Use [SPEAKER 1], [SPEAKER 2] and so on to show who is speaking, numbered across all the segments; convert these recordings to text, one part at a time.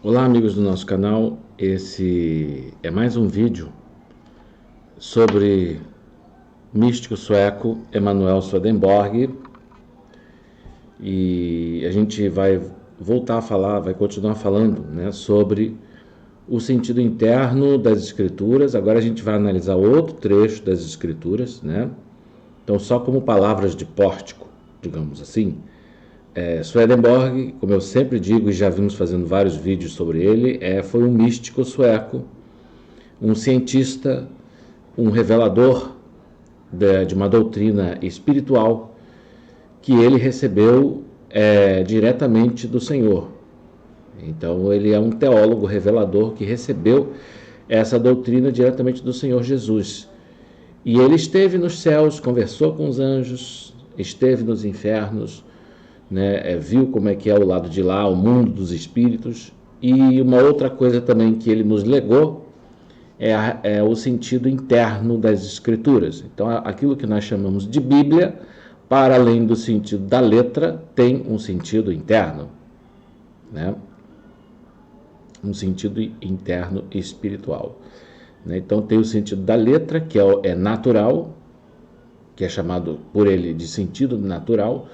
[SPEAKER 1] Olá, amigos do nosso canal. Esse é mais um vídeo sobre místico sueco Emanuel Swedenborg, e a gente vai voltar a falar, vai continuar falando, né, sobre o sentido interno das escrituras. Agora a gente vai analisar outro trecho das escrituras, né? Então, só como palavras de pórtico, digamos assim. Swedenborg, como eu sempre digo e já vimos fazendo vários vídeos sobre ele, foi um místico sueco, um cientista, um revelador de uma doutrina espiritual que ele recebeu diretamente do Senhor. Então ele é um teólogo revelador que recebeu essa doutrina diretamente do Senhor Jesus. E ele esteve nos céus, conversou com os anjos, esteve nos infernos, né, viu como é que é o lado de lá, o mundo dos espíritos. E uma outra coisa também que ele nos legou é o sentido interno das escrituras. Então, aquilo que nós chamamos de Bíblia, para além do sentido da letra, tem um sentido interno, né? Um sentido interno espiritual. Então, tem o sentido da letra, que é natural, que é chamado por ele de sentido natural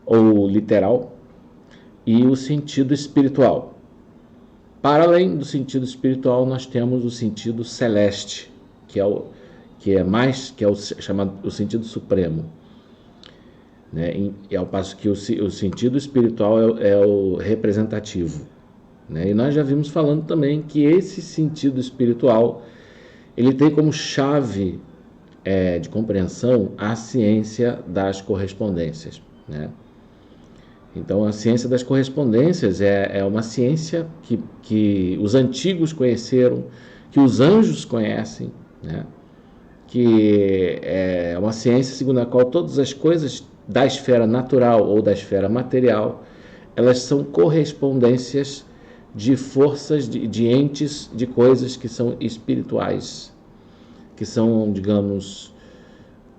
[SPEAKER 1] ou literal, e o sentido espiritual. Para além do sentido espiritual, nós temos o sentido celeste, que é o chamado o sentido supremo, né? E ao passo que o sentido espiritual é o representativo, né? E nós já vimos falando também que esse sentido espiritual ele tem como chave de compreensão a ciência das correspondências, né? Então, a ciência das correspondências é uma ciência que os antigos conheceram, que os anjos conhecem, né? Que é uma ciência segundo a qual todas as coisas da esfera natural ou da esfera material, elas são correspondências de forças, de entes, de coisas que são espirituais, que são, digamos,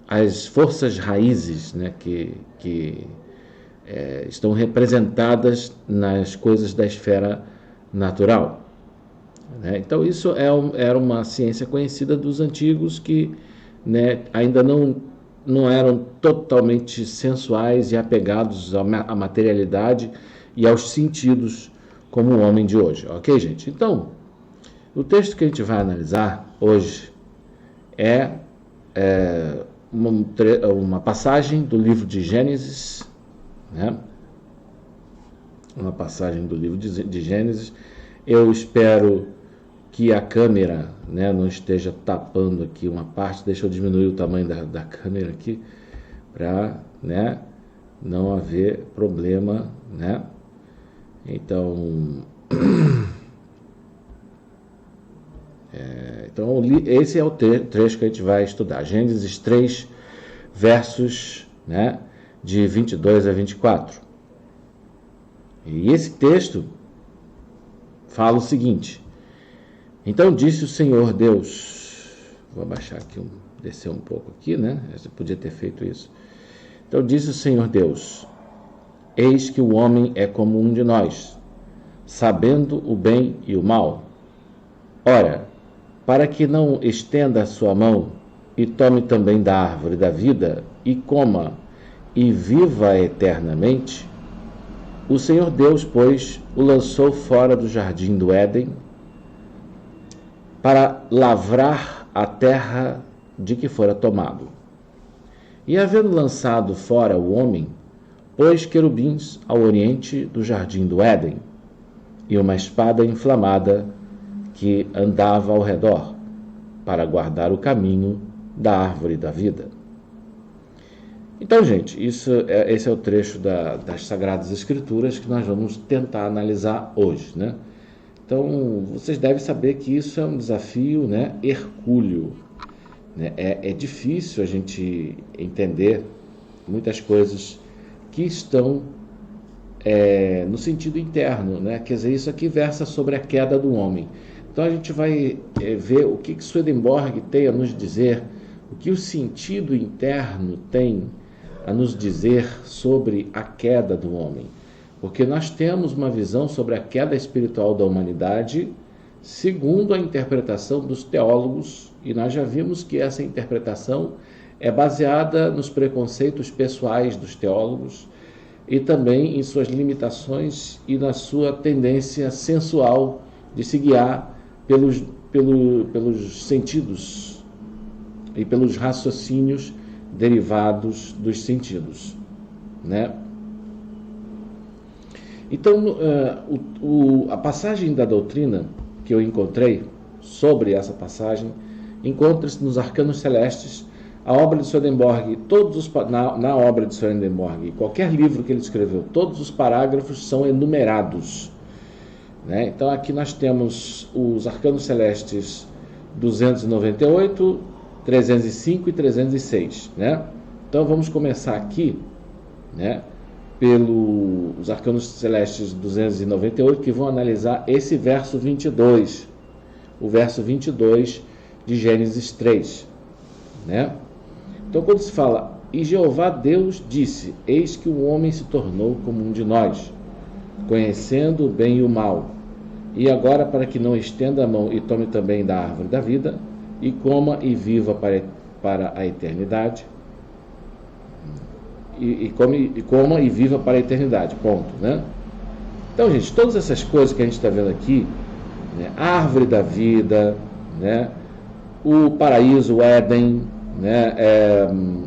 [SPEAKER 1] as forças raízes, né? que estão representadas nas coisas da esfera natural, né? Então isso era uma ciência conhecida dos antigos que, né, ainda não eram totalmente sensuais e apegados à materialidade e aos sentidos como o homem de hoje, ok, gente? Então, o texto que a gente vai analisar hoje é uma passagem do livro de Gênesis, né? Uma passagem do livro de Gênesis. Eu espero que a câmera, né, não esteja tapando aqui uma parte. Deixa eu diminuir o tamanho da câmera aqui para, né, não haver problema, né? Então, esse é o trecho que a gente vai estudar. Gênesis 3, versos, né, de 22 a 24. E esse texto fala o seguinte: então disse o Senhor Deus, vou abaixar aqui, descer um pouco aqui, né? Você podia ter feito isso. Então disse o Senhor Deus: eis que o homem é como um de nós, sabendo o bem e o mal. Ora, para que não estenda a sua mão e tome também da árvore da vida e coma e viva eternamente, o Senhor Deus, pois, o lançou fora do jardim do Éden para lavrar a terra de que fora tomado. E havendo lançado fora o homem, pôs querubins ao oriente do jardim do Éden e uma espada inflamada que andava ao redor para guardar o caminho da árvore da vida. Então, gente, esse é o trecho das Sagradas Escrituras que nós vamos tentar analisar hoje, né? Então, vocês devem saber que isso é um desafio, né, hercúleo, né? É difícil a gente entender muitas coisas que estão no sentido interno, né? Quer dizer, isso aqui versa sobre a queda do homem. Então, a gente vai ver o que Swedenborg tem a nos dizer, o que o sentido interno tem a nos dizer sobre a queda do homem. Porque nós temos uma visão sobre a queda espiritual da humanidade segundo a interpretação dos teólogos, e nós já vimos que essa interpretação é baseada nos preconceitos pessoais dos teólogos e também em suas limitações e na sua tendência sensual de se guiar pelos sentidos e pelos raciocínios derivados dos sentidos, né? Então, a passagem da doutrina que eu encontrei sobre essa passagem encontra-se nos Arcanos Celestes, a obra de Swedenborg, na obra de Swedenborg, qualquer livro que ele escreveu, todos os parágrafos são enumerados, né? Então aqui nós temos os Arcanos Celestes 298, 305 e 306, né? Então vamos começar aqui, né, pelos Arcanos Celestes 298, que vão analisar esse verso 22, o verso 22 de Gênesis 3, né? Então quando se fala, e Jeová Deus disse, eis que o homem se tornou como um de nós, conhecendo o bem e o mal, e agora para que não estenda a mão e tome também da árvore da vida, e coma e viva para a eternidade, e coma e viva para a eternidade, ponto, né? Então, gente, todas essas coisas que a gente está vendo aqui, né, a árvore da vida, né, o paraíso, o Éden, né,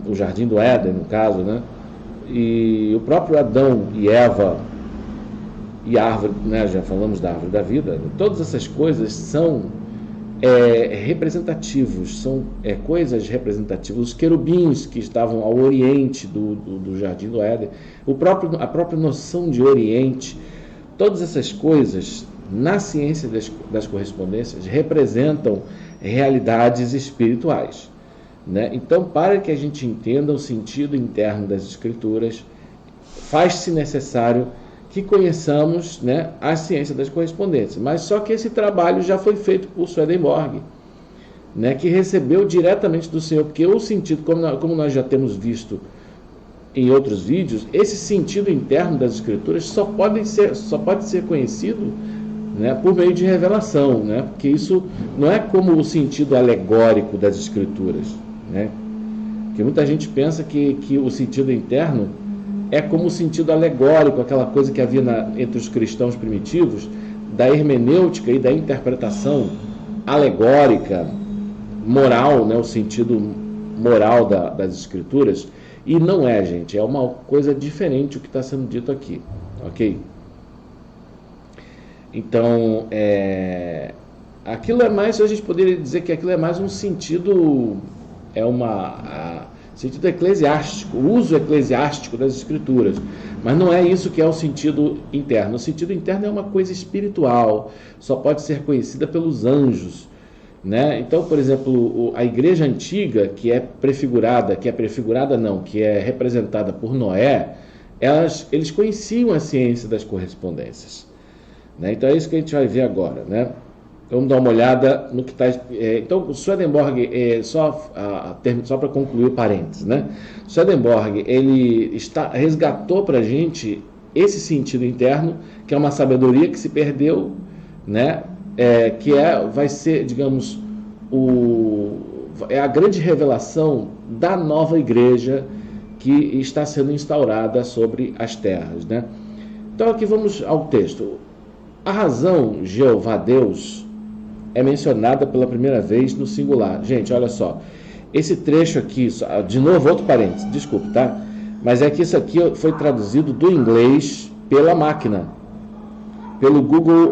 [SPEAKER 1] o jardim do Éden, no caso, né, e o próprio Adão e Eva, e a árvore, né, já falamos da árvore da vida, todas essas coisas são representativos, são coisas representativas. Os querubins que estavam ao oriente do jardim do Éden, a própria noção de oriente, todas essas coisas na ciência das correspondências representam realidades espirituais, né? Então, para que a gente entenda o sentido interno das escrituras, faz-se necessário que conheçamos, né, a ciência das correspondências. Mas só que esse trabalho já foi feito por Swedenborg, né, que recebeu diretamente do Senhor, porque o sentido, como nós já temos visto em outros vídeos, esse sentido interno das escrituras só pode ser conhecido, né, por meio de revelação, né, porque isso não é como o sentido alegórico das escrituras, né, porque muita gente pensa que o sentido interno é como o sentido alegórico, aquela coisa que havia entre os cristãos primitivos, da hermenêutica e da interpretação alegórica, moral, né, o sentido moral das escrituras, e não é, gente, é uma coisa diferente o que está sendo dito aqui, ok? Então, aquilo é mais, a gente poderia dizer que aquilo é mais um sentido, sentido eclesiástico, o uso eclesiástico das escrituras, mas não é isso que é o sentido interno. O sentido interno é uma coisa espiritual, só pode ser conhecida pelos anjos, né? Então, por exemplo, a igreja antiga, que é representada por Noé, eles conheciam a ciência das correspondências, né? Então é isso que a gente vai ver agora, né? Vamos dar uma olhada no que está... então, o Swedenborg, só para concluir o parênteses, né? Swedenborg, ele resgatou para a gente esse sentido interno, que é uma sabedoria que se perdeu, né? Vai ser, digamos, a grande revelação da nova igreja que está sendo instaurada sobre as terras, né? Então, aqui vamos ao texto. A razão, Jeová Deus, é mencionada pela primeira vez no singular. Gente, olha só, esse trecho aqui, de novo, outro parênteses, desculpe, tá? Mas é que isso aqui foi traduzido do inglês pela máquina, pelo Google,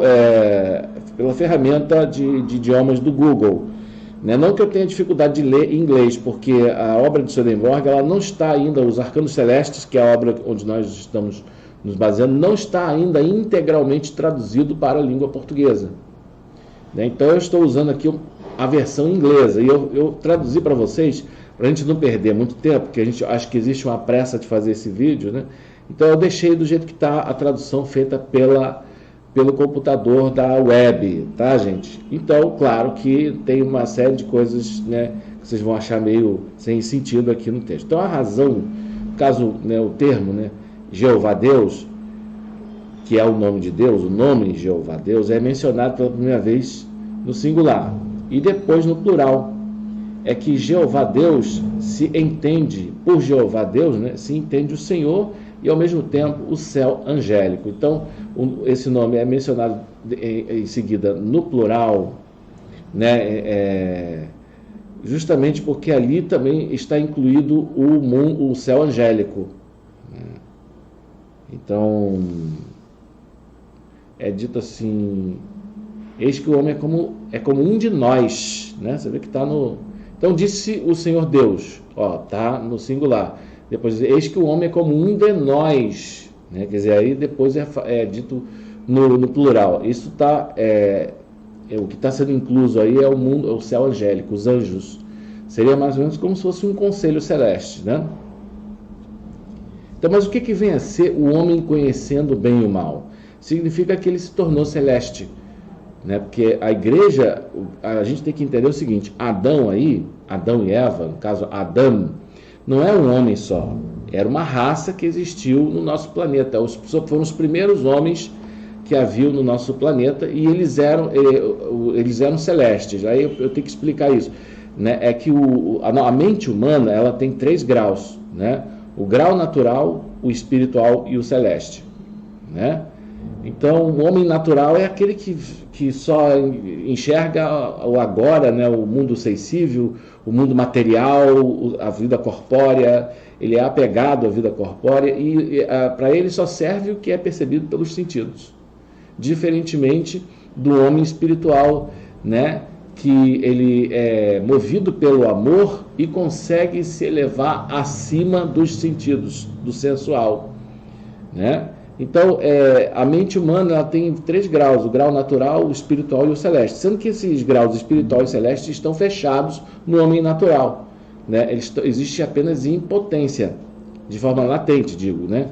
[SPEAKER 1] pela ferramenta de idiomas do Google, né? Não que eu tenha dificuldade de ler inglês, porque a obra de Swedenborg, ela não está ainda, os Arcanos Celestes, que é a obra onde nós estamos nos baseando, não está ainda integralmente traduzido para a língua portuguesa. Então eu estou usando aqui a versão inglesa, e eu traduzi para vocês, para a gente não perder muito tempo, porque a gente acha que existe uma pressa de fazer esse vídeo, né? Então eu deixei do jeito que está a tradução feita pelo computador da web, tá, gente? Então, claro que tem uma série de coisas, né, que vocês vão achar meio sem sentido aqui no texto. Então a razão, no caso, né, o termo, né, Jeová Deus, que é o nome de Deus, o nome Jeová Deus, é mencionado pela primeira vez no singular. E depois no plural. É que Jeová Deus se entende, por Jeová Deus, né, se entende o Senhor e ao mesmo tempo o céu angélico. Então, esse nome é mencionado em seguida no plural, né, justamente porque ali também está incluído o céu angélico. Então, é dito assim: eis que o homem é como um de nós, né? Você vê que está no... Então disse o Senhor Deus, está no singular. Depois, eis que o homem é como um de nós, né? Quer dizer, aí depois é dito no plural. Isso está... o que está sendo incluso aí é o mundo, é o céu angélico, os anjos. Seria mais ou menos como se fosse um conselho celeste, né? Então, mas o que vem a ser o homem conhecendo o bem e o mal? Significa que ele se tornou celeste, né? Porque a igreja, a gente tem que entender o seguinte: Adão e Eva, no caso Adão, não é um homem só, era uma raça que existiu no nosso planeta. Foram os primeiros homens que haviam no nosso planeta e eles eram celestes. Aí eu tenho que explicar isso, né? É que a mente humana, ela tem 3 graus, né? O grau natural, o espiritual e o celeste, né? Então, o homem natural é aquele que só enxerga o agora, né? O mundo sensível, o mundo material, a vida corpórea. Ele é apegado à vida corpórea e para ele só serve o que é percebido pelos sentidos. Diferentemente do homem espiritual, né? Que ele é movido pelo amor e consegue se elevar acima dos sentidos, do sensual, né? Então, a mente humana ela tem 3 graus: o grau natural, o espiritual e o celeste, sendo que esses graus espiritual e celeste estão fechados no homem natural, né? Existe apenas impotência, de forma latente, digo, né?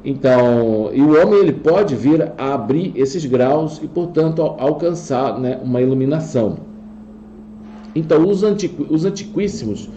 [SPEAKER 1] Então, e o homem ele pode vir a abrir esses graus e, portanto, alcançar, né, uma iluminação. Então, os antiquíssimos,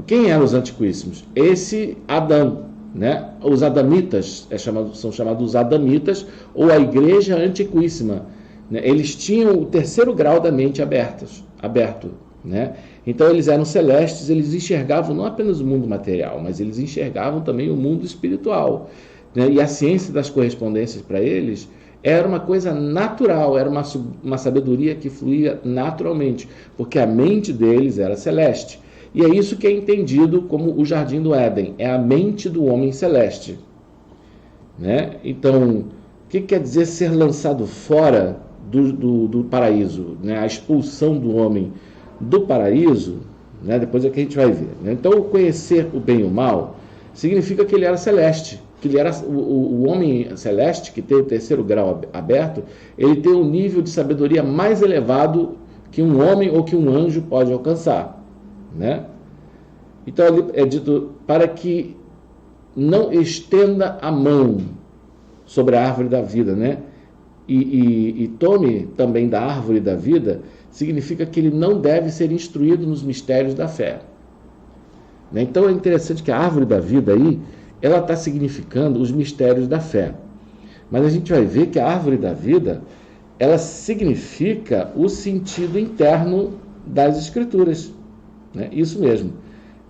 [SPEAKER 1] quem eram os antiquíssimos? Esse Adão, né? Os adamitas são chamados adamitas, ou a igreja antiquíssima, né? Eles tinham o 3º grau da mente aberto, né? Então, eles eram celestes, eles enxergavam não apenas o mundo material, mas eles enxergavam também o mundo espiritual. E a ciência das correspondências para eles era uma coisa natural, era uma sabedoria que fluía naturalmente, porque a mente deles era celeste. E é isso que é entendido como o Jardim do Éden, é a mente do homem celeste, né? Então, o que quer dizer ser lançado fora do paraíso, né? A expulsão do homem do paraíso, né? Depois é que a gente vai ver, né? Então, conhecer o bem e o mal significa que ele era celeste, que ele era o homem celeste, que tem o 3º grau aberto. Ele tem um nível de sabedoria mais elevado que um homem ou que um anjo pode alcançar, né? Então ali é dito para que não estenda a mão sobre a árvore da vida, né? E tome também da árvore da vida, significa que ele não deve ser instruído nos mistérios da fé, né? Então é interessante que a árvore da vida aí, ela está significando os mistérios da fé. Mas a gente vai ver que a árvore da vida, ela significa o sentido interno das Escrituras, né? Isso mesmo,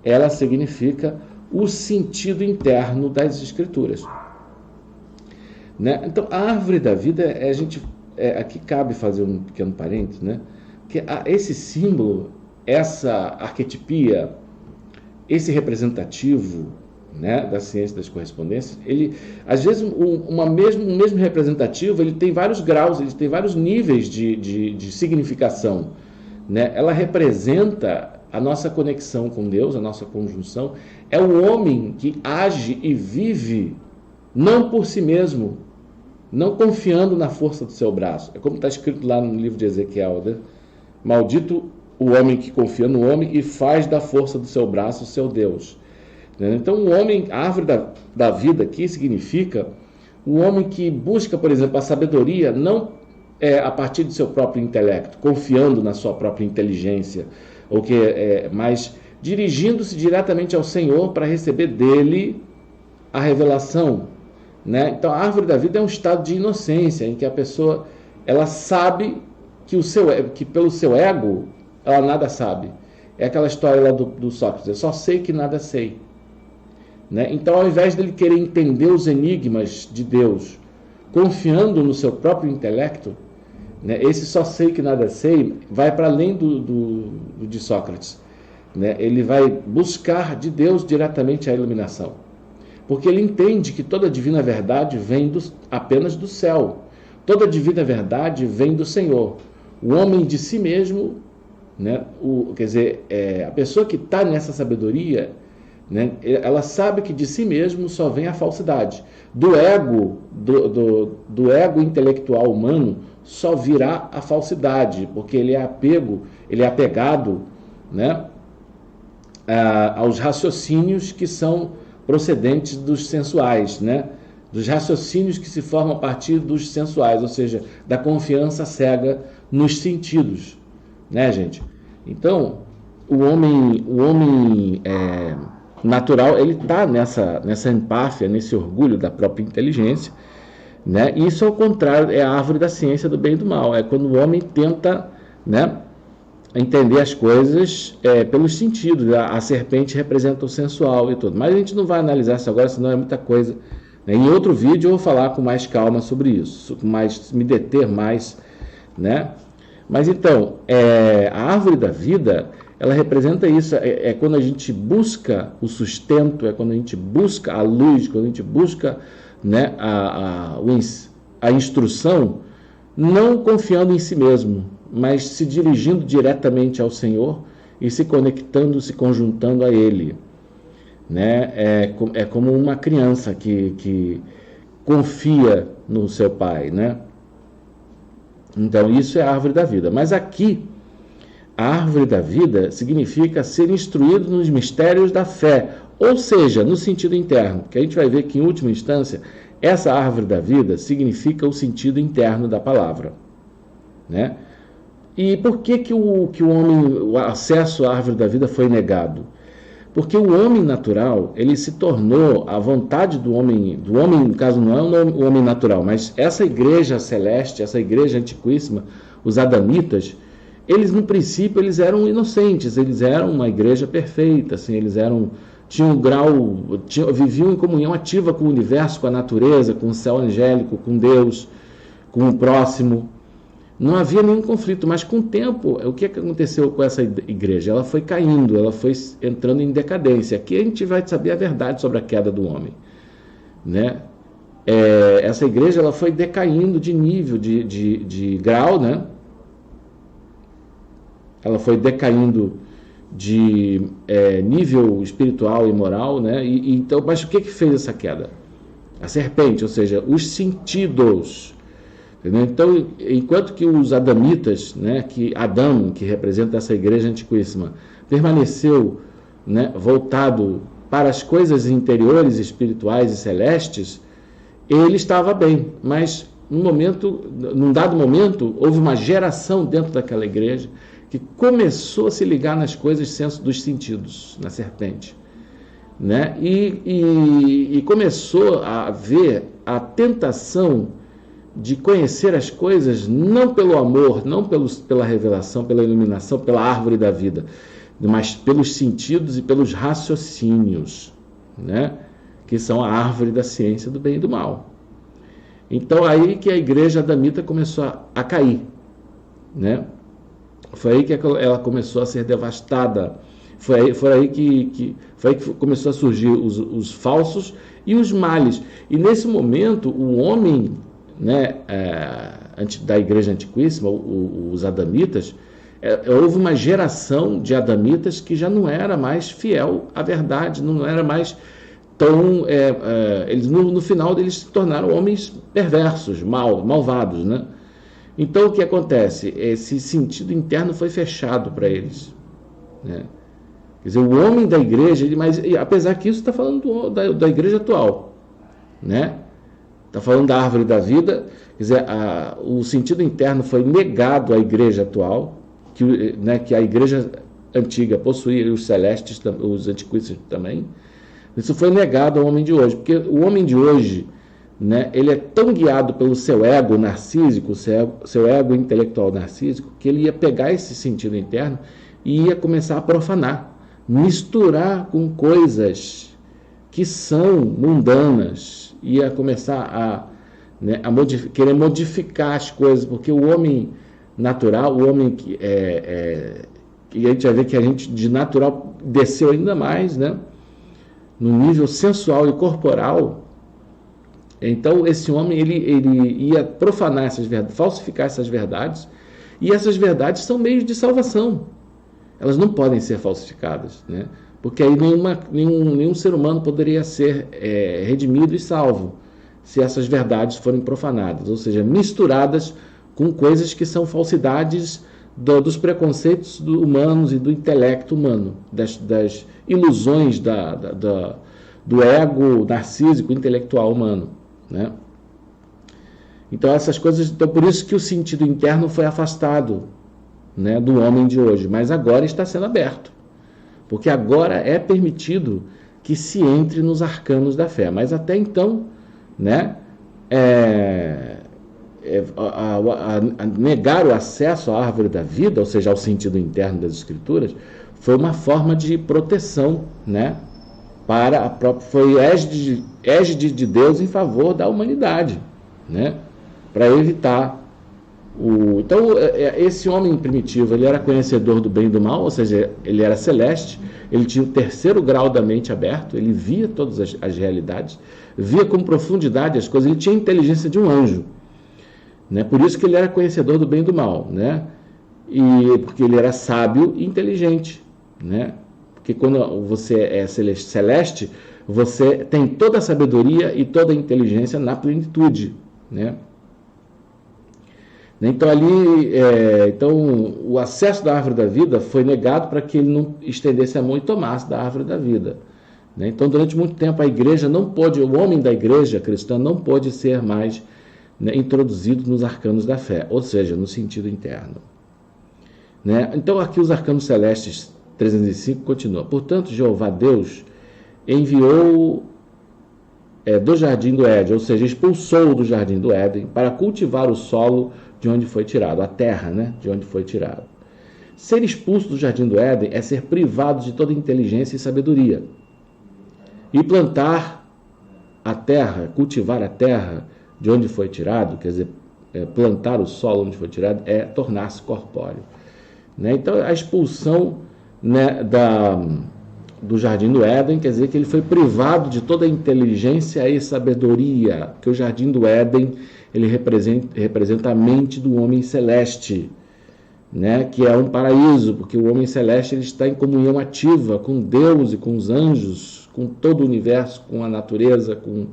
[SPEAKER 1] ela significa o sentido interno das Escrituras, né? Então, a árvore da vida, aqui cabe fazer um pequeno parênteses, né? Que esse símbolo, essa arquetipia, esse representativo, né, da ciência das correspondências, ele, às vezes, um mesmo representativo, ele tem vários graus, ele tem vários níveis de significação, né? Ela representa a nossa conexão com Deus, a nossa conjunção. É o homem que age e vive não por si mesmo, não confiando na força do seu braço. É como está escrito lá no livro de Ezequiel, né? Maldito o homem que confia no homem e faz da força do seu braço o seu Deus. Então, o homem, a árvore da vida aqui significa o homem que busca, por exemplo, a sabedoria não a partir do seu próprio intelecto, confiando na sua própria inteligência, mas dirigindo-se diretamente ao Senhor para receber dele a revelação, né? Então, a árvore da vida é um estado de inocência, em que a pessoa ela sabe que pelo seu ego ela nada sabe. É aquela história lá do Sócrates, eu só sei que nada sei. Né? Então, ao invés dele querer entender os enigmas de Deus, confiando no seu próprio intelecto, né, esse só sei que nada sei vai para além do de Sócrates. Né? Ele vai buscar de Deus diretamente a iluminação. Porque ele entende que toda divina verdade vem apenas do céu. Toda divina verdade vem do Senhor. O homem de si mesmo, né, quer dizer, a pessoa que está nessa sabedoria, né, ela sabe que de si mesmo só vem a falsidade. Do ego, do ego intelectual humano, só virá a falsidade, porque ele é apegado, né, aos raciocínios que são procedentes dos sensuais, né, dos raciocínios que se formam a partir dos sensuais, ou seja, da confiança cega nos sentidos, né, gente? Então, o homem natural, ele está nessa empáfia, nesse orgulho da própria inteligência, né? Isso, ao contrário, é a árvore da ciência do bem e do mal. É quando o homem tenta, né, entender as coisas pelos sentidos. A serpente representa o sensual e tudo. Mas a gente não vai analisar isso agora, senão é muita coisa. Né? Em outro vídeo eu vou falar com mais calma sobre isso, me deter mais, né? Mas então, a árvore da vida, ela representa isso, é quando a gente busca o sustento, é quando a gente busca a luz, quando a gente busca, né, a instrução, não confiando em si mesmo, mas se dirigindo diretamente ao Senhor e se conectando, se conjuntando a Ele. Né? É como uma criança que confia no seu pai, né? Então, isso é a árvore da vida. Mas aqui, a árvore da vida significa ser instruído nos mistérios da fé, ou seja, no sentido interno, que a gente vai ver que, em última instância, essa árvore da vida significa o sentido interno da palavra. Né? E por que o acesso à árvore da vida foi negado? Porque o homem natural, ele se tornou a vontade do homem, no caso não é o homem natural, mas essa igreja celeste, essa igreja antiquíssima, os adamitas, eles no princípio eles eram inocentes, eles eram uma igreja perfeita, assim, tinham um grau, viviam em comunhão ativa com o universo, com a natureza, com o céu angélico, com Deus, com o próximo. Não havia nenhum conflito, mas com o tempo, o que aconteceu com essa igreja? Ela foi caindo, ela foi entrando em decadência. Aqui a gente vai saber a verdade sobre a queda do homem. Né? Essa igreja ela foi decaindo de nível, de grau, né? Ela foi decaindo de nível espiritual e moral, né? Então, mas o que fez essa queda? A serpente, ou seja, os sentidos. Então, enquanto que os adamitas, né, que Adão, que representa essa igreja antiquíssima, permaneceu, né, voltado para as coisas interiores, espirituais e celestes, ele estava bem, mas num dado momento, houve uma geração dentro daquela igreja que começou a se ligar nas coisas dos sentidos, na serpente, né, e começou a ver a tentação de conhecer as coisas não pelo amor, não pela revelação, pela iluminação, pela árvore da vida, mas pelos sentidos e pelos raciocínios, né? Que são a árvore da ciência do bem e do mal. Então, aí que a igreja adamita começou a cair, né? Foi aí que ela começou a ser devastada. Foi aí que começou a surgir os falsos e os males. E nesse momento, o homem, né, da igreja antiquíssima, os adamitas, houve uma geração de adamitas que já não era mais fiel à verdade, não era mais tão... eles, no final, eles se tornaram homens perversos, malvados, né? Então, o que acontece? Esse sentido interno foi fechado para eles, né? Quer dizer, o homem da igreja, mas apesar que isso está falando da igreja atual, né? Está falando da árvore da vida, quer dizer, o sentido interno foi negado à igreja atual, que a igreja antiga possuía, os celestes, os antiquíssimos também. Isso foi negado ao homem de hoje, porque o homem de hoje, né, ele é tão guiado pelo seu ego narcísico, seu ego intelectual narcísico, que ele ia pegar esse sentido interno e ia começar a profanar, misturar com coisas que são mundanas, ia começar a, né, querer modificar as coisas, porque o homem natural, o homem que que a gente vai ver que a gente de natural desceu ainda mais, né, no nível sensual e corporal. Então esse homem ele ia profanar essas verdades, falsificar essas verdades, e essas verdades são meios de salvação. Elas não podem ser falsificadas, né? Porque aí nenhum ser humano poderia ser redimido e salvo se essas verdades forem profanadas, ou seja, misturadas com coisas que são falsidades dos preconceitos humanos e do intelecto humano, das ilusões do ego narcísico intelectual humano, né? Então essas coisas, então por isso que o sentido interno foi afastado, né, do homem de hoje, mas agora está sendo aberto, porque agora é permitido que se entre nos arcanos da fé, mas até então, né, negar o acesso à árvore da vida, ou seja, ao sentido interno das escrituras, foi uma forma de proteção, né, para a própria, foi égide de Deus em favor da humanidade, né, para evitar então esse homem primitivo, ele era conhecedor do bem e do mal, ou seja, ele era celeste, ele tinha o terceiro grau da mente aberto, ele via todas as realidades, via com profundidade as coisas, ele tinha a inteligência de um anjo, né? Por isso que ele era conhecedor do bem e do mal, né? E porque ele era sábio e inteligente, né? Porque quando você é celeste, você tem toda a sabedoria e toda a inteligência na plenitude, né? Então então o acesso da árvore da vida foi negado para que ele não estendesse a mão e tomasse da árvore da vida, né? Então durante muito tempo a igreja não pôde, o homem da igreja cristã não pôde ser mais, né, introduzido nos arcanos da fé, ou seja, no sentido interno, né? Então aqui os arcanos celestes 305 continua. Portanto, Jeová Deus enviou do jardim do Éden, ou seja, expulsou do jardim do Éden para cultivar o solo de onde foi tirado, a terra, né, de onde foi tirado. Ser expulso do jardim do Éden é ser privado de toda inteligência e sabedoria. E plantar a terra, cultivar a terra de onde foi tirado, quer dizer, plantar o solo onde foi tirado, é tornar-se corpóreo, né? Então a expulsão, né, do jardim do Éden quer dizer que ele foi privado de toda a inteligência e sabedoria, porque o jardim do Éden ele representa a mente do homem celeste, né, que é um paraíso, porque o homem celeste ele está em comunhão ativa com Deus e com os anjos, com todo o universo, com a natureza, com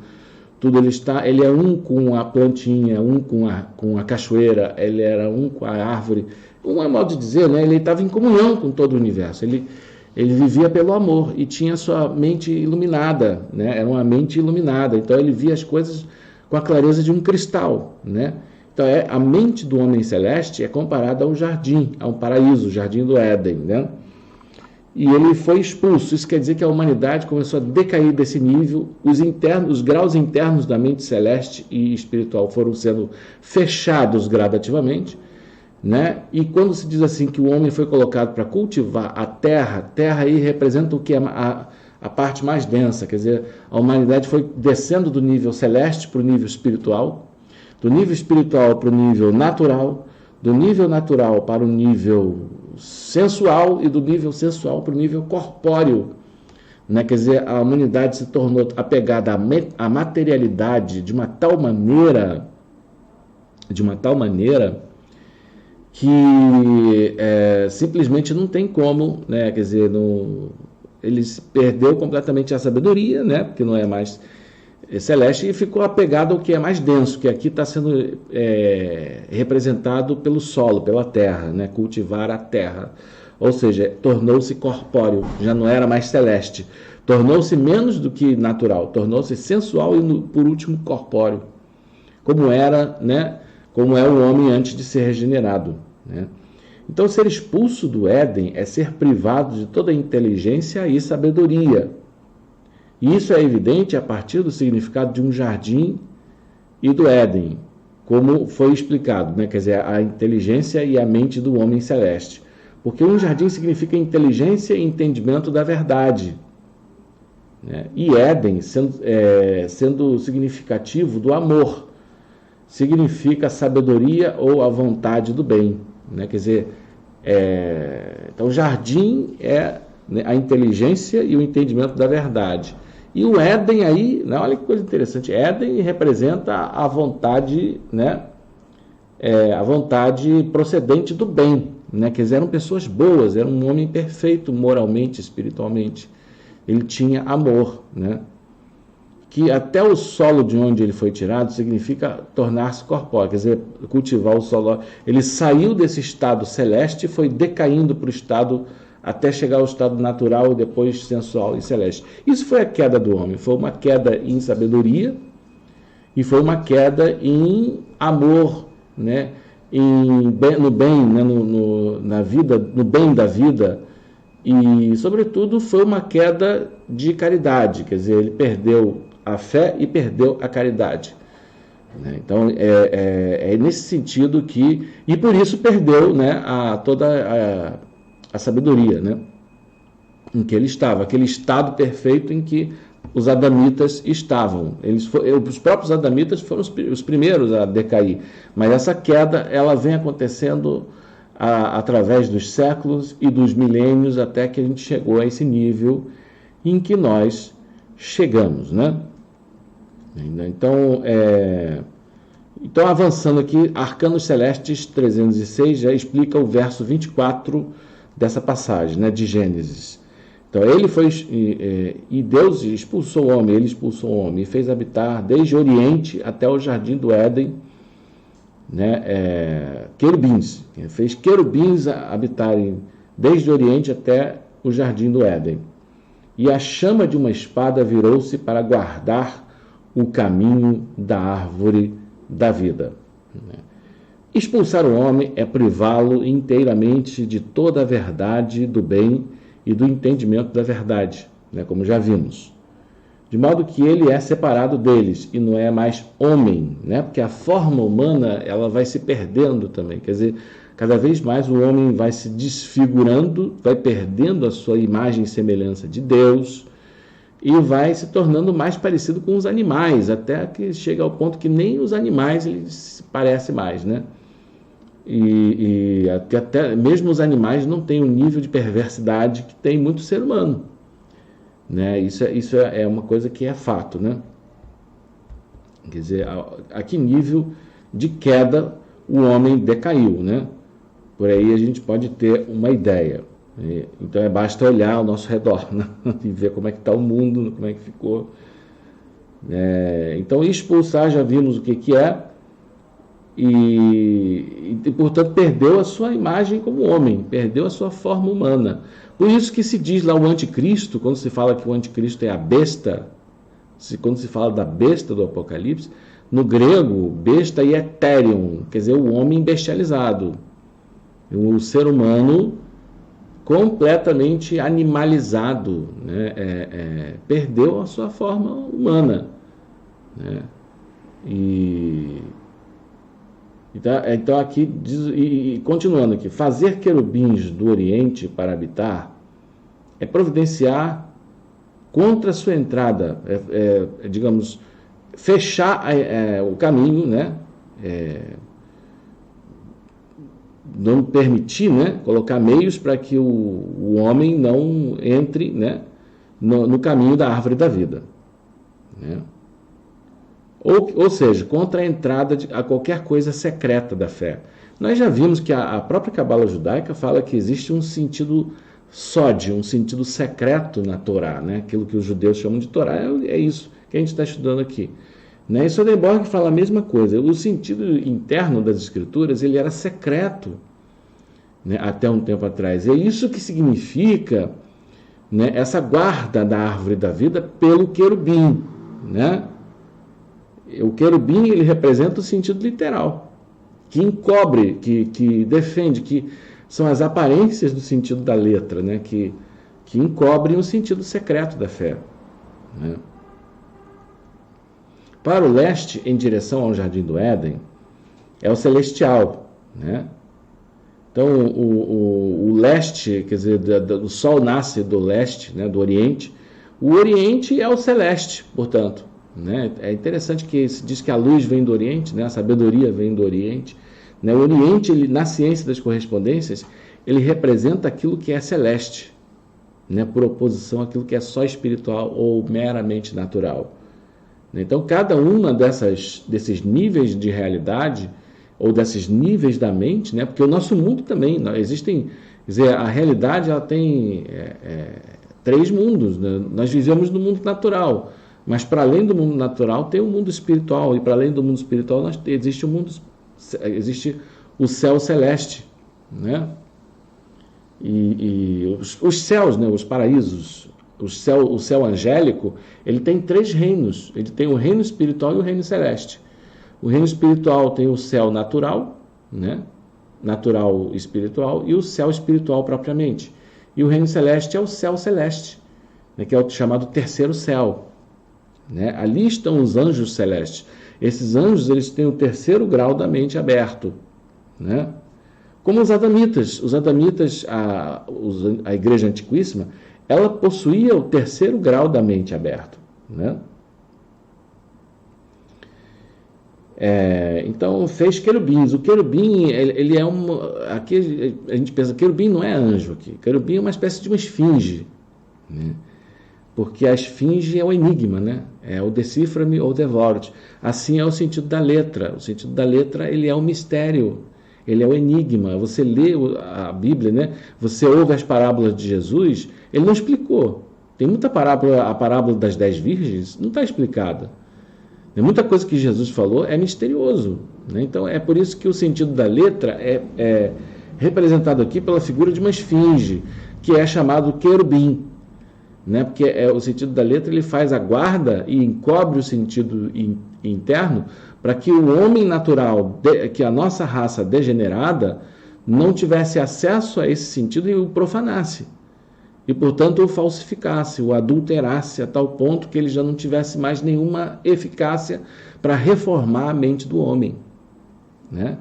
[SPEAKER 1] tudo. Ele é um com a plantinha, um com a cachoeira, ele era um com a árvore. Um modo de dizer, né, ele estava em comunhão com todo o universo. Ele vivia pelo amor e tinha sua mente iluminada, né? Era uma mente iluminada, então ele via as coisas com a clareza de um cristal, né? Então a mente do homem celeste é comparada ao jardim, a um paraíso, o jardim do Éden, né? E ele foi expulso. Isso quer dizer que a humanidade começou a decair desse nível, os graus internos da mente celeste e espiritual foram sendo fechados gradativamente, né? E quando se diz assim que o homem foi colocado para cultivar a terra aí representa o que é a parte mais densa, quer dizer, a humanidade foi descendo do nível celeste para o nível espiritual, do nível espiritual para o nível natural, do nível natural para o nível sensual e do nível sensual para o nível corpóreo, né? Quer dizer, a humanidade se tornou apegada à materialidade de uma tal maneira que simplesmente não tem como, né? Quer dizer, ele perdeu completamente a sabedoria, né? Porque não é mais celeste, e ficou apegado ao que é mais denso, que aqui está sendo representado pelo solo, pela terra, né? Cultivar a terra, ou seja, tornou-se corpóreo, já não era mais celeste, tornou-se menos do que natural, tornou-se sensual e, por último, corpóreo, como era, né? Como é o homem antes de ser regenerado, né? Então, ser expulso do Éden é ser privado de toda inteligência e sabedoria. E isso é evidente a partir do significado de um jardim e do Éden, como foi explicado, né? Quer dizer, a inteligência e a mente do homem celeste. Porque um jardim significa inteligência e entendimento da verdade, né? E Éden, sendo significativo do amor, significa a sabedoria ou a vontade do bem, né? Quer dizer, então o jardim é, né, a inteligência e o entendimento da verdade. E o Éden aí, né, olha que coisa interessante, Éden representa a vontade, né, a vontade procedente do bem, né? Quer dizer, eram pessoas boas, era um homem perfeito moralmente, espiritualmente. Ele tinha amor, né? Que até o solo de onde ele foi tirado significa tornar-se corpóreo, quer dizer, cultivar o solo. Ele saiu desse estado celeste e foi decaindo para o estado, até chegar ao estado natural e depois sensual e celeste. Isso foi a queda do homem, foi uma queda em sabedoria e foi uma queda em amor, né? No bem, né? Na vida, no bem da vida. E, sobretudo, foi uma queda de caridade, quer dizer, ele perdeu a fé e perdeu a caridade, né? Então, é nesse sentido que... E por isso perdeu, né, toda a sabedoria, né, em que ele estava, aquele estado perfeito em que os adamitas estavam. Os próprios adamitas foram os primeiros a decair, mas essa queda ela vem acontecendo através dos séculos e dos milênios, até que a gente chegou a esse nível em que nós chegamos, né? Então, avançando aqui, Arcanos Celestes 306 já explica o verso 24 dessa passagem, né, de Gênesis. Então, e Deus expulsou o homem, ele expulsou o homem e fez habitar desde o Oriente até o Jardim do Éden, né, querubins. Fez querubins habitarem desde o Oriente até o Jardim do Éden. E a chama de uma espada virou-se para guardar o caminho da árvore da vida. Expulsar o homem é privá-lo inteiramente de toda a verdade do bem e do entendimento da verdade, né, como já vimos. De modo que ele é separado deles e não é mais homem, né, porque a forma humana ela vai se perdendo também. Quer dizer, cada vez mais o homem vai se desfigurando, vai perdendo a sua imagem e semelhança de Deus e vai se tornando mais parecido com os animais, até que chega ao ponto que nem os animais ele se parece mais, né? E até mesmo os animais não têm o nível de perversidade que tem muito ser humano, né? Isso é uma coisa que é fato, né? Quer dizer, a que nível de queda o homem decaiu, né? Por aí a gente pode ter uma ideia. Então basta olhar ao nosso redor, né? E ver como é que está o mundo, como é que ficou. Então expulsar já vimos o que é e portanto perdeu a sua imagem como homem, perdeu a sua forma humana. Por isso que se diz lá o anticristo, quando se fala que o anticristo é a besta, quando se fala da besta do Apocalipse, no grego besta e etéreon, quer dizer, o homem bestializado, o ser humano completamente animalizado, né? Perdeu a sua forma humana, né? Então aqui diz, continuando aqui, fazer querubins do Oriente para habitar é providenciar contra a sua entrada, digamos, fechar o caminho, né? Não permitir, né, colocar meios para que o homem não entre, né, no caminho da árvore da vida, né? Ou seja, contra a entrada a qualquer coisa secreta da fé. Nós já vimos que a própria Cabala judaica fala que existe um sentido sódio, um sentido secreto na Torá, né? Aquilo que os judeus chamam de Torá é isso que a gente está estudando aqui, né? E Swedenborg fala a mesma coisa. O sentido interno das escrituras ele era secreto, né, até um tempo atrás. É isso que significa, né, essa guarda da árvore da vida pelo querubim, né? O querubim ele representa o sentido literal, que encobre, que defende, que são as aparências do sentido da letra, né, que encobrem o sentido secreto da fé, né? Para o leste, em direção ao Jardim do Éden, é o celestial, né? Então, o leste, quer dizer, o sol nasce do leste, né, do oriente. O oriente é o celeste, portanto, né? É interessante que se diz que a luz vem do oriente, né? A sabedoria vem do oriente, né? O oriente, ele, na ciência das correspondências, ele representa aquilo que é celeste, né? Por oposição àquilo que é só espiritual ou meramente natural. Então, cada uma desses níveis de realidade, ou desses níveis da mente, né? Porque o nosso mundo também, existem, quer dizer, a realidade ela tem três mundos, né? Nós vivemos no mundo natural, mas para além do mundo natural tem o mundo espiritual, e para além do mundo espiritual existe o céu celeste, né? E os céus, né? Os paraísos, o céu angélico, ele tem três reinos. Ele tem o reino espiritual e o reino celeste. O reino espiritual tem o céu natural, né? Natural espiritual, e o céu espiritual propriamente. E o reino celeste é o céu celeste, né? Que é o chamado terceiro céu, né? Ali estão os anjos celestes. Esses anjos, eles têm o terceiro grau da mente aberto, né? Como os adamitas. A igreja antiquíssima, ela possuía o terceiro grau da mente aberto, né? Então fez querubins. O querubim, ele é aqui a gente pensa, querubim não é anjo aqui. Querubim é uma espécie de uma esfinge, né? Porque a esfinge é o enigma, né? É o decifra-me ou devora-te. Assim é o sentido da letra. O sentido da letra, ele é um mistério, ele é o enigma. Você lê a Bíblia, né? Você ouve as parábolas de Jesus, ele não explicou. Tem muita parábola, a parábola das 10 virgens não está explicada. Muita coisa que Jesus falou é misterioso, né? Então é por isso que o sentido da letra é representado aqui pela figura de uma esfinge, que é chamado querubim, né? Porque o sentido da letra, ele faz a guarda e encobre o sentido interno para que o homem natural, que a nossa raça degenerada, não tivesse acesso a esse sentido e o profanasse. E, portanto, o falsificasse, o adulterasse a tal ponto que ele já não tivesse mais nenhuma eficácia para reformar a mente do homem, né?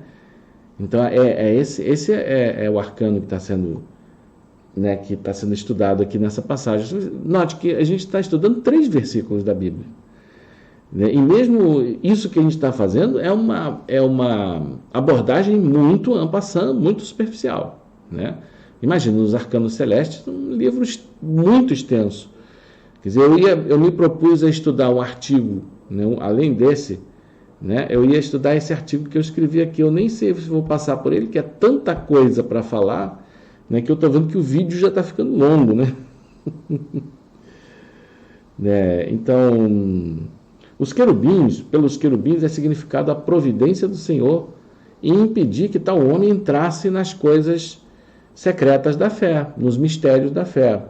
[SPEAKER 1] Então, esse é o arcano que está sendo, né, que está sendo estudado aqui nessa passagem. Note que a gente está estudando 3 versículos da Bíblia, né? E mesmo isso que a gente está fazendo é uma abordagem muito ampassã, muito superficial, né? Imagina, os Arcanos Celestes, um livro muito extenso. Quer dizer, eu me propus a estudar um artigo, né, além desse, né, eu ia estudar esse artigo que eu escrevi aqui. Eu nem sei se vou passar por ele, que é tanta coisa para falar, né, que eu estou vendo que o vídeo já está ficando longo, né? Então, pelos querubins é significado a providência do Senhor em impedir que tal homem entrasse nas coisas secretas da fé, nos mistérios da fé.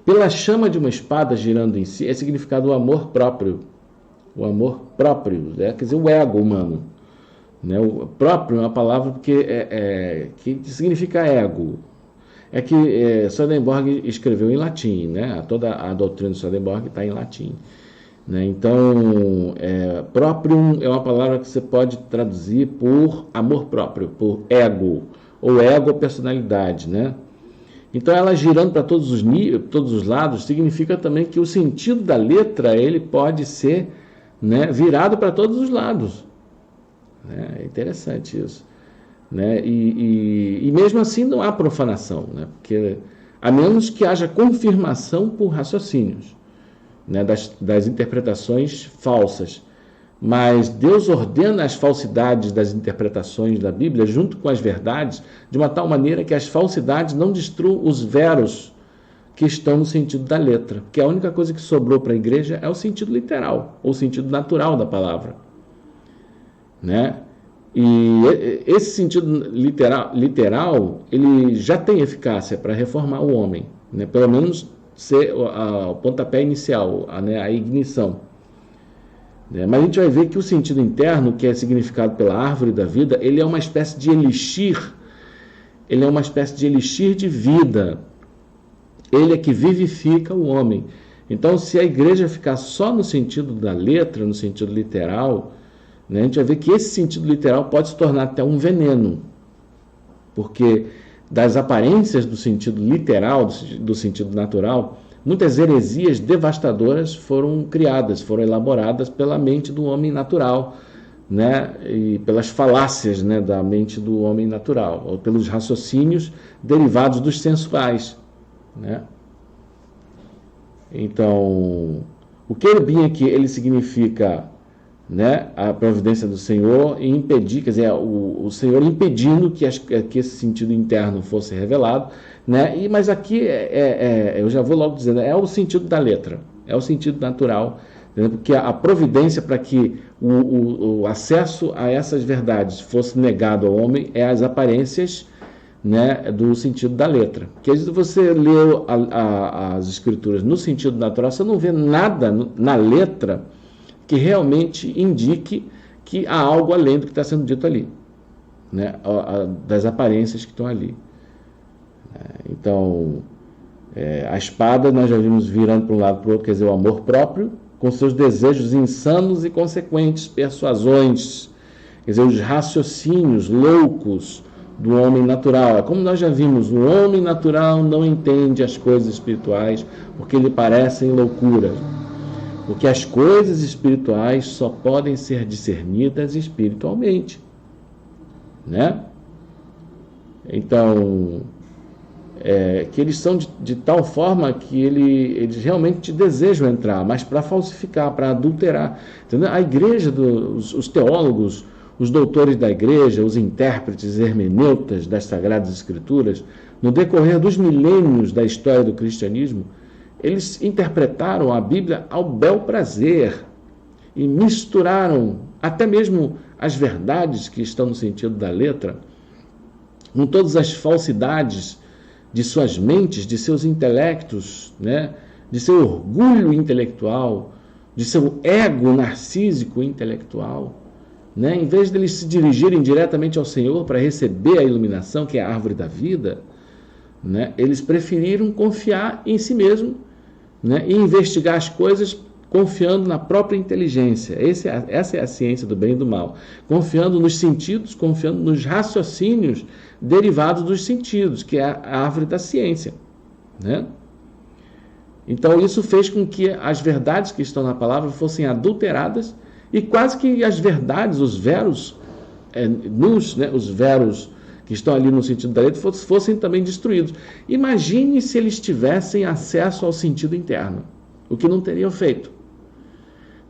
[SPEAKER 1] Pela chama de uma espada girando em si é significado o amor próprio. O amor próprio, né? Quer dizer, o ego humano, né? O próprio é uma palavra que significa ego. É que Swedenborg escreveu em latim, né? Toda a doutrina de Swedenborg está em latim, né? Então, próprio é uma palavra que você pode traduzir por amor próprio, por ego, ou ego ou personalidade, né? Então, ela girando para todos os lados, significa também que o sentido da letra, ele pode ser, né, virado para todos os lados, né? É interessante isso, né? E mesmo assim não há profanação, né? Porque, a menos que haja confirmação por raciocínios, né, das interpretações falsas. Mas Deus ordena as falsidades das interpretações da Bíblia junto com as verdades, de uma tal maneira que as falsidades não destruam os veros que estão no sentido da letra. Porque a única coisa que sobrou para a igreja é o sentido literal, ou o sentido natural da palavra, né? E esse sentido literal, ele já tem eficácia para reformar o homem, né? Pelo menos ser o pontapé inicial, a ignição. Mas a gente vai ver que o sentido interno, que é significado pela árvore da vida, ele é uma espécie de elixir, ele é uma espécie de elixir de vida. Ele é que vivifica o homem. Então, se a igreja ficar só no sentido da letra, no sentido literal, né, a gente vai ver que esse sentido literal pode se tornar até um veneno, porque das aparências do sentido literal, do sentido natural, muitas heresias devastadoras foram criadas, foram elaboradas pela mente do homem natural, né, e pelas falácias, né, da mente do homem natural, ou pelos raciocínios derivados dos sensuais, né? Então, o querubim aqui, ele significa, né, a providência do Senhor e impedir, quer dizer, o Senhor impedindo que esse sentido interno fosse revelado, né? Mas aqui, eu já vou logo dizendo, é o sentido da letra, é o sentido natural, né? Porque a providência para que o acesso a essas verdades fosse negado ao homem é as aparências, né, do sentido da letra. Porque às vezes você lê as escrituras no sentido natural, você não vê nada na letra que realmente indique que há algo além do que está sendo dito ali, né, das aparências que estão ali. Então, a espada nós já vimos virando para um lado para o outro, quer dizer, o amor próprio, com seus desejos insanos e consequentes persuasões, quer dizer, os raciocínios loucos do homem natural. Como nós já vimos, o homem natural não entende as coisas espirituais porque lhe parecem loucura. Porque as coisas espirituais só podem ser discernidas espiritualmente, né? Então, que eles são de tal forma que eles realmente desejam entrar, mas para falsificar, para adulterar. Entendeu? A igreja, os teólogos, os doutores da igreja, os intérpretes hermeneutas das Sagradas Escrituras, no decorrer dos milênios da história do cristianismo, eles interpretaram a Bíblia ao bel prazer e misturaram até mesmo as verdades que estão no sentido da letra com todas as falsidades de suas mentes, de seus intelectos, né? De seu orgulho intelectual, de seu ego narcísico intelectual. Né? Em vez de eles se dirigirem diretamente ao Senhor para receber a iluminação, que é a árvore da vida, né? Eles preferiram confiar em si mesmo, né? E investigar as coisas confiando na própria inteligência. Essa é a ciência do bem e do mal. Confiando nos sentidos, confiando nos raciocínios derivados dos sentidos, que é a árvore da ciência. Né? Então isso fez com que as verdades que estão na palavra fossem adulteradas e quase que as verdades, os veros nus, né, os veros que estão ali no sentido da letra, fossem também destruídos. Imagine se eles tivessem acesso ao sentido interno, o que não teriam feito.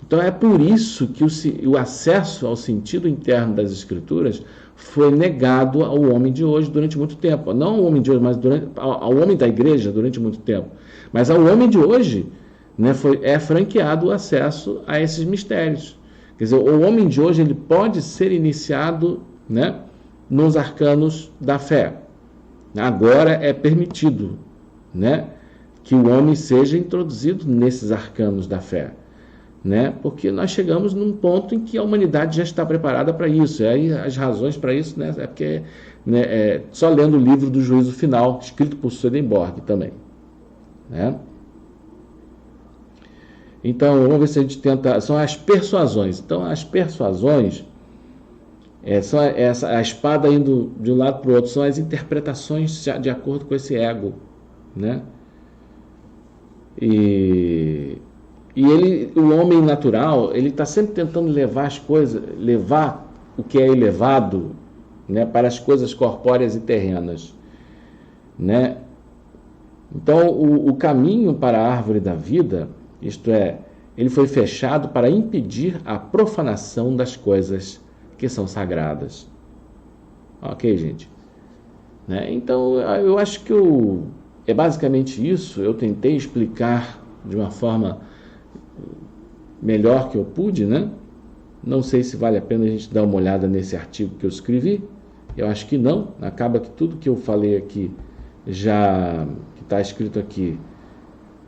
[SPEAKER 1] Então é por isso que o acesso ao sentido interno das Escrituras foi negado ao homem de hoje durante muito tempo. Não ao homem de hoje, mas ao homem da igreja durante muito tempo. Mas ao homem de hoje, né, é franqueado o acesso a esses mistérios. Quer dizer, o homem de hoje ele pode ser iniciado, né, nos arcanos da fé. Agora é permitido, né, que o homem seja introduzido nesses arcanos da fé. Né? Porque nós chegamos num ponto em que a humanidade já está preparada para isso. E aí as razões para isso, né, é porque, né, só lendo o livro do Juízo Final, escrito por Swedenborg também. Né? Então, vamos ver se a gente tenta... São as persuasões. Então, as persuasões, são a espada indo de um lado para o outro, são as interpretações de acordo com esse ego. Né? E o homem natural, ele está sempre tentando levar as coisas, levar o que é elevado, né, para as coisas corpóreas e terrenas. Né? Então, o caminho para a árvore da vida, isto é, ele foi fechado para impedir a profanação das coisas que são sagradas. Ok, gente? Né? Então, eu acho que é basicamente isso. Eu tentei explicar de uma forma melhor que eu pude, né? Não sei se vale a pena a gente dar uma olhada nesse artigo que eu escrevi. Eu acho que não. Acaba que tudo que eu falei aqui, já que está escrito aqui,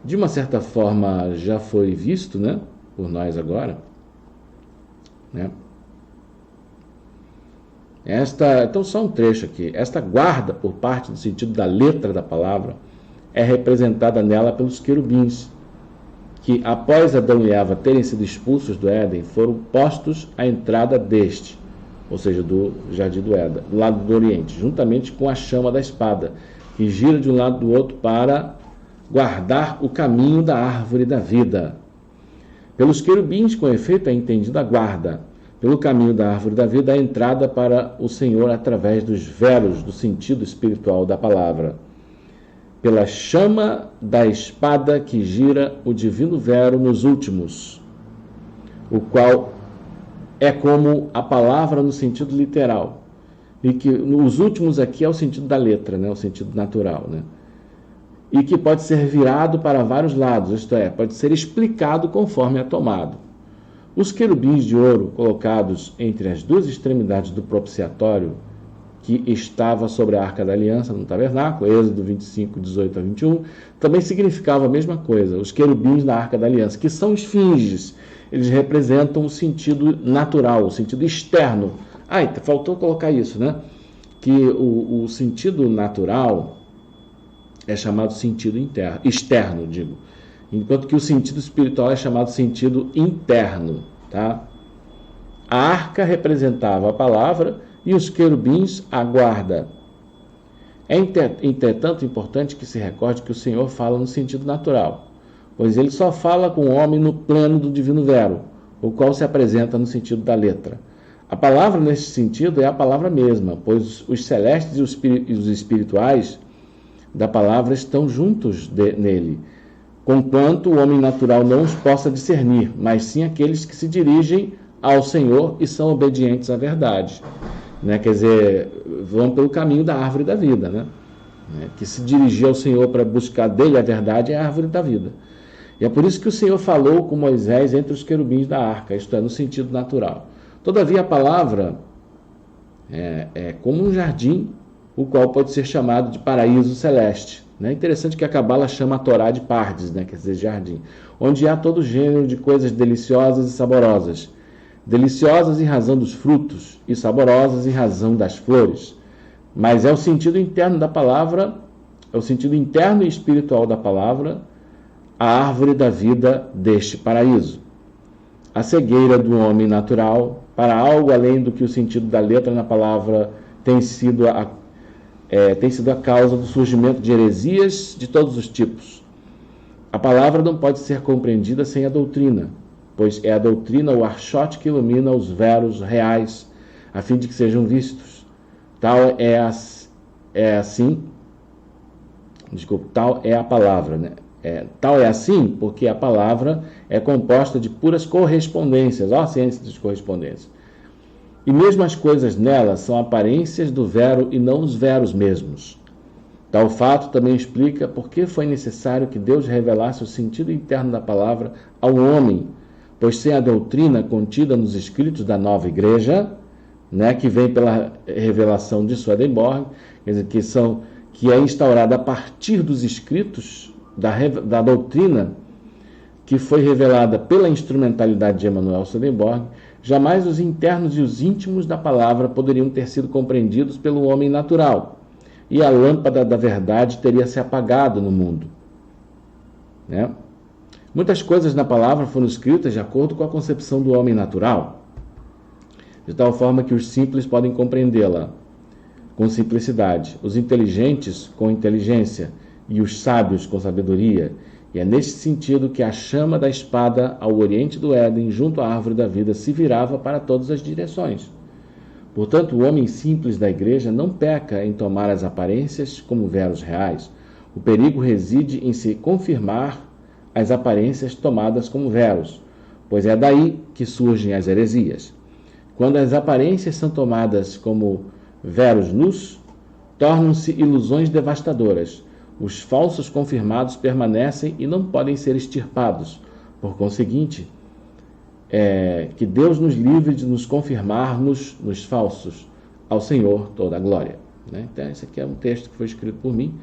[SPEAKER 1] de uma certa forma já foi visto, né, por nós agora. Né? Então, só um trecho aqui. Esta guarda, por parte do sentido da letra da palavra, é representada nela pelos querubins. que após Adão e Eva terem sido expulsos do Éden, foram postos à entrada deste, ou seja, do Jardim do Éden, do lado do Oriente, juntamente com a chama da espada, que gira de um lado do outro para guardar o caminho da árvore da vida. Pelos querubins, com efeito, é entendida a guarda. Pelo caminho da árvore da vida, a entrada para o Senhor através dos veros do sentido espiritual da palavra. Pela chama da espada que gira o divino vero nos últimos, o qual é como a palavra no sentido literal. E que os últimos aqui é o sentido da letra, né? O sentido natural, né? E que pode ser virado para vários lados, isto é, pode ser explicado conforme é tomado. Os querubins de ouro colocados entre as duas extremidades do propiciatório, que estava sobre a Arca da Aliança no tabernáculo, Êxodo 25, 18 a 21, também significava a mesma coisa, os querubins na Arca da Aliança, que são esfinges. Eles representam o sentido natural, o sentido externo. Faltou colocar isso, né? Que o sentido natural é chamado sentido externo, enquanto que o sentido espiritual é chamado sentido interno, tá? A arca representava a palavra e os querubins a guarda. É, entretanto, importante que se recorde que o Senhor fala no sentido natural, pois ele só fala com o homem no plano do divino vero, o qual se apresenta no sentido da letra. A palavra, neste sentido, é a palavra mesma, pois os celestes e os espirituais da palavra estão juntos nele, conquanto o homem natural não os possa discernir, mas sim aqueles que se dirigem ao Senhor e são obedientes à verdade. Né? Quer dizer, vão pelo caminho da árvore da vida, né? Que se dirigir ao Senhor para buscar dele a verdade é a árvore da vida. E é por isso que o Senhor falou com Moisés entre os querubins da arca, isto é, no sentido natural. Todavia, a palavra é como um jardim, o qual pode ser chamado de paraíso celeste. É interessante que a Cabala chama a Torá de Pardes, né? Quer dizer, jardim, onde há todo gênero de coisas deliciosas e saborosas. Deliciosas em razão dos frutos e saborosas em razão das flores. Mas é o sentido interno da palavra, é o sentido interno e espiritual da palavra, a árvore da vida deste paraíso. A cegueira do homem natural para algo além do que o sentido da letra na palavra tem sido a causa do surgimento de heresias de todos os tipos. A palavra não pode ser compreendida sem a doutrina, pois é a doutrina o archote que ilumina os veros reais, a fim de que sejam vistos. Tal é a palavra, né? Tal é assim porque a palavra é composta de puras correspondências, a ciência das correspondências. E mesmo as coisas nela são aparências do vero e não os veros mesmos. Tal fato também explica por que foi necessário que Deus revelasse o sentido interno da palavra ao homem, pois sem a doutrina contida nos escritos da nova igreja, né, que vem pela revelação de Swedenborg, quer dizer, que é instaurada a partir dos escritos da doutrina que foi revelada pela instrumentalidade de Emanuel Swedenborg, jamais os internos e os íntimos da palavra poderiam ter sido compreendidos pelo homem natural, e a lâmpada da verdade teria se apagado no mundo. Né? Muitas coisas na palavra foram escritas de acordo com a concepção do homem natural, de tal forma que os simples podem compreendê-la com simplicidade, os inteligentes com inteligência e os sábios com sabedoria. E é neste sentido que a chama da espada ao oriente do Éden, junto à árvore da vida, se virava para todas as direções. Portanto, o homem simples da igreja não peca em tomar as aparências como veros reais. O perigo reside em se confirmar as aparências tomadas como veros, pois é daí que surgem as heresias. Quando as aparências são tomadas como veros nus, tornam-se ilusões devastadoras. Os falsos confirmados permanecem e não podem ser extirpados. Por conseguinte, que Deus nos livre de nos confirmarmos nos falsos. Ao Senhor toda a glória. Né? Então, esse aqui é um texto que foi escrito por mim.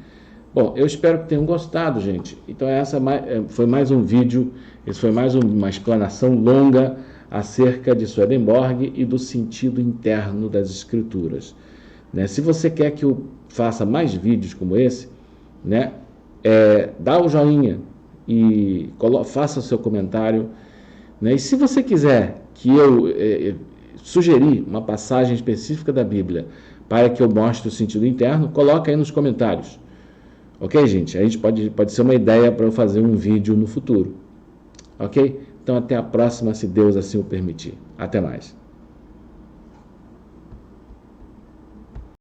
[SPEAKER 1] Bom, eu espero que tenham gostado, gente. Então, essa foi mais um vídeo, esse foi mais uma explanação longa acerca de Swedenborg e do sentido interno das Escrituras. Né? Se você quer que eu faça mais vídeos como esse, né, dá o joinha, e faça o seu comentário, né? E se você quiser que eu sugerir uma passagem específica da Bíblia para que eu mostre o sentido interno, coloca aí nos comentários. Ok, gente? A gente pode ser uma ideia para eu fazer um vídeo no futuro. Ok? Então até a próxima, se Deus assim o permitir. Até mais.